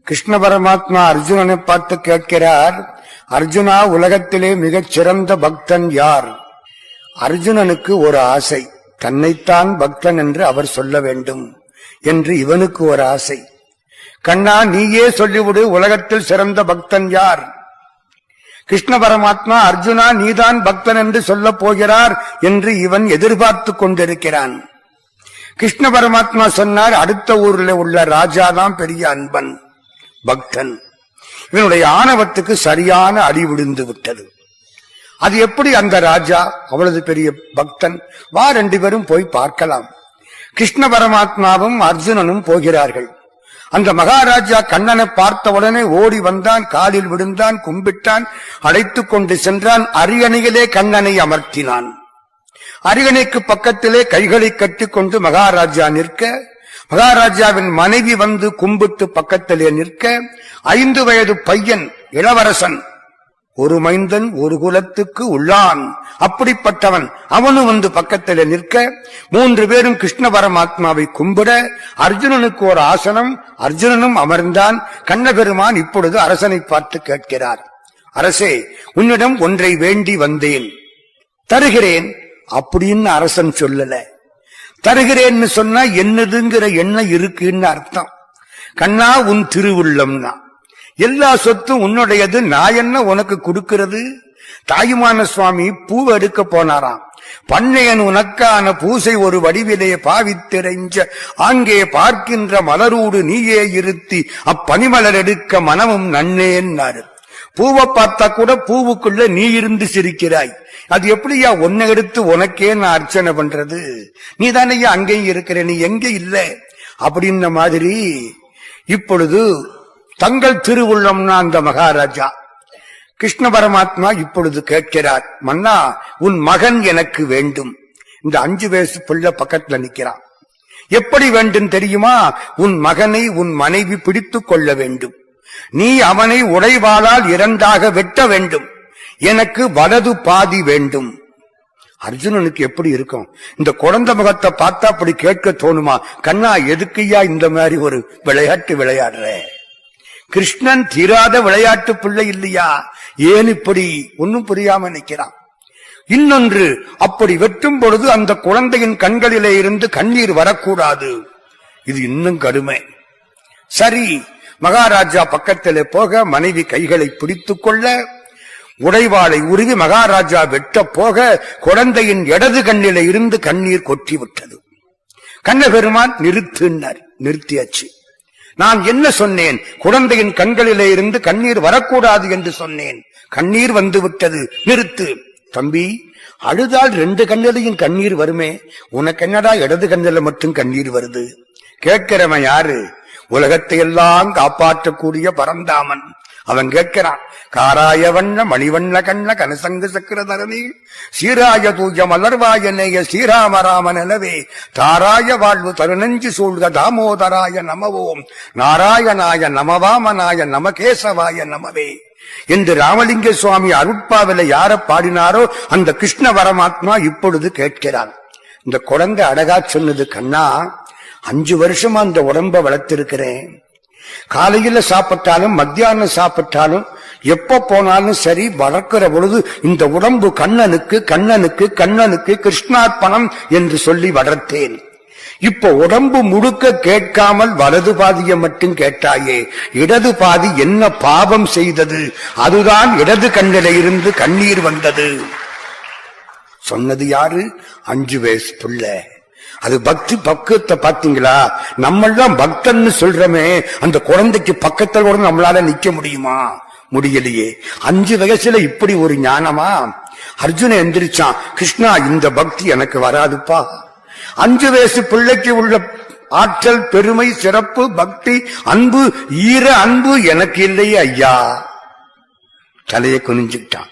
கிருஷ்ண பரமாத்மா அர்ஜுனனை பார்த்து கேட்கிறார், அர்ஜுனா, உலகத்திலே மிகச் சிறந்த பக்தன் யார்? அர்ஜுனனுக்கு ஒரு ஆசை, தன்னைத்தான் பக்தன் என்று அவர் சொல்ல வேண்டும் என்று இவனுக்கு ஒரு ஆசை. கண்ணா, நீயே சொல்லிவிடு, உலகத்தில் சிறந்த பக்தன் யார்? கிருஷ்ண பரமாத்மா, அர்ஜுனா, நீதான் பக்தன் என்று சொல்ல போகிறார் என்று இவன் எதிர்பார்த்து கொண்டிருக்கிறான். கிருஷ்ண பரமாத்மா சொன்னார், அடுத்த ஊரில் உள்ள ராஜாதான் பெரிய அன்பன், பக்தன். இவனுடைய ஆணவத்துக்கு சரியான அடி விழுந்து விட்டது. அது எப்படி அந்த ராஜா அவ்வளவு பெரிய பக்தன்? வா, 2 பேரும் போய் பார்க்கலாம். கிருஷ்ண பரமாத்மாவும் அர்ஜுனனும் போகிறார்கள். அந்த மகாராஜா கண்ணனை பார்த்தவுடனே ஓடி வந்தான், காலில் விழுந்தான், கும்பிட்டான், அழைத்துக் கொண்டு சென்றான். அரியணையிலே கண்ணனை அமர்த்தினான். அரியணைக்கு பக்கத்திலே கைகளை கட்டிக்கொண்டு மகாராஜா நிற்க, மகாராஜாவின் மனைவி வந்து கும்பிட்டு பக்கத்திலே நிற்க, 5 வயது பையன் இளவரசன், ஒரு மைந்தன் ஒரு குலத்துக்கு உள்ளான், அப்படிப்பட்டவன் அவனும் வந்து பக்கத்திலே நிற்க, 3 பேரும் கிருஷ்ண பரமாத்மாவை கும்பிட, அர்ஜுனனுக்கு ஒரு ஆசனம், அர்ஜுனனும் அமர்ந்தான். கண்ணபெருமான் இப்பொழுது அரசனை பார்த்து கேட்கிறார், அரசே, உன்னிடம் ஒன்றை வேண்டி வந்தேன், தருகிறேன் அப்படின்னு அரசன் சொல்லல. தருகிறேன்னு சொன்னா என்னதுங்கிற எண்ணம் இருக்குன்னு அர்த்தம். கண்ணா, உன் திருவுள்ளம்னா எல்லா சொத்தும் உன்னுடையது, நான் என்ன உனக்கு கொடுக்கிறது? தாயுமான சுவாமி பூவை எடுக்க போனாராம். பண்ணையன் உனக்கான பூசை ஒரு வடிவிலே பாவித்திரைஞ்ச ஆங்கே பார்க்கின்ற மலரூடு நீயே இருத்தி அப்பனிமலர் எடுக்க மனமும் நன்னேன்னாரு. பூவை பார்த்தா கூட பூவுக்குள்ள நீ இருந்து சிரிக்கிறாய். அது எப்படியா உன்னை எடுத்து உனக்கே நான் அர்ச்சனை பண்றது? நீ தானையா அங்கேயும் இருக்கிற, நீ எங்க இல்ல அப்படின்ன மாதிரி. இப்பொழுது தங்கள் திருவுள்ளம்னா அந்த மகாராஜா கிருஷ்ண பரமாத்மா இப்பொழுது கேட்கிறார், மன்னா, உன் மகன் எனக்கு வேண்டும். இந்த 5 வயசு பிள்ளை பக்கத்துல நிக்கிறான். எப்படி வேண்டும் தெரியுமா? உன் மகனை உன் மனைவி பிடித்துக் கொள்ள வேண்டும். நீ அவனை உடைவாளால் 2ஆக வெட்ட வேண்டும். எனக்கு வலது பாதி வேண்டும். அர்ஜுனனுக்கு எப்படி இருக்கும்? இந்த குழந்தை முகத்தை பார்த்தா அப்படி கேட்க தோணுமா? கண்ணா, எதுக்குயா இந்த மாதிரி ஒரு விளையாட்டு விளையாடுற? கிருஷ்ணன் தீராத விளையாட்டு பிள்ளை இல்லையா? ஏன் இப்படி? ஒன்னும் புரியாம நிற்கிறான். இன்னொன்று, அப்படி வெட்டும் பொழுது அந்த குழந்தையின் கண்களிலே இருந்து கண்ணீர் வரக்கூடாது. இது இன்னும் கடுமை. சரி, மகாராஜா பக்கத்திலே போக, மனைவி கைகளை பிடித்துக் கொள்ள, உடைவாளை உருவி மகாராஜா வெட்ட போக, குழந்தையின் இடது கண்ணிலே இருந்து கண்ணீர் கொட்டிவிட்டது. கண்ணபெருமான் நிறுத்தினார். நிறுத்தியாச்சு. நான் என்ன சொன்னேன்? குழந்தையின் கண்களிலே இருந்து கண்ணீர் வரக்கூடாது என்று சொன்னேன். கண்ணீர் வந்து விட்டது, நிறுத்து. தம்பி, அழுதால் 2 கண்ணிலையும் கண்ணீர் வருமே, உனக்கு என்னடா இடது கண்ணில மட்டும் கண்ணீர் வருது? கேட்கிறவன் யாரு? உலகத்தை எல்லாம் காப்பாற்றக்கூடிய பரந்தாமன். அவன் கேட்கிறான், காராய வண்ண மணிவண்ண கண்ண கனசங்கு சக்கரதரணி சீராய தூய மலர்வாய நேய ஸ்ரீராமராமன் எனவே தாராய வாழ்வு தருணஞ்சு சூழ்க தாமோதராய நமவோம் நாராயணாய நமவாமனாய நமகேசவாய நமவே என்று ராமலிங்க சுவாமி அருட்பாவில யார பாடினாரோ அந்த கிருஷ்ண பரமாத்மா இப்பொழுது கேட்கிறான். இந்த குழந்தை அழகா சொன்னது, கண்ணா, 5 வருஷமா அந்த உடம்ப வளர்த்திருக்கிறேன். காலையில சாப்பிட்டாலும் மத்தியானம் சாப்பிட்டாலும் எப்ப போனாலும் சரி, வளர்க்கிற பொழுது இந்த உடம்பு கண்ணனுக்கு கண்ணனுக்கு கண்ணனுக்கு கிருஷ்ணார்ப்பணம் என்று சொல்லி வளர்த்தேன். இப்ப உடம்பு முழுக்க கேட்காமல் வலது பாதியை மட்டும் கேட்டாயே, இடது பாதி என்ன பாவம் செய்தது? அதுதான் இடது கண்ணில இருந்து கண்ணீர் வந்தது. சொன்னது யாரு? 5 வயசு பிள்ளை. அது பக்தி பக்குவத்தை பாத்தீங்களா? நம்மெல்லாம் பக்தன்னு சொல்றமே, அந்த குழந்தைக்கு பக்கத்தில் கூட நம்மளால நிக்க முடியுமா? முடியலையே. 5 வயசுல இப்படி ஒரு ஞானமா? அர்ஜுன எந்திரிச்சான், கிருஷ்ணா, இந்த பக்தி எனக்கு வராதுப்பா. 5 வயசு பிள்ளைக்கு உள்ள ஆற்றல், பெருமை, சிறப்பு, பக்தி, அன்பு, ஈர அன்பு எனக்கு இல்லையே ஐயா. தலையை குனிஞ்சுக்கிட்டான்.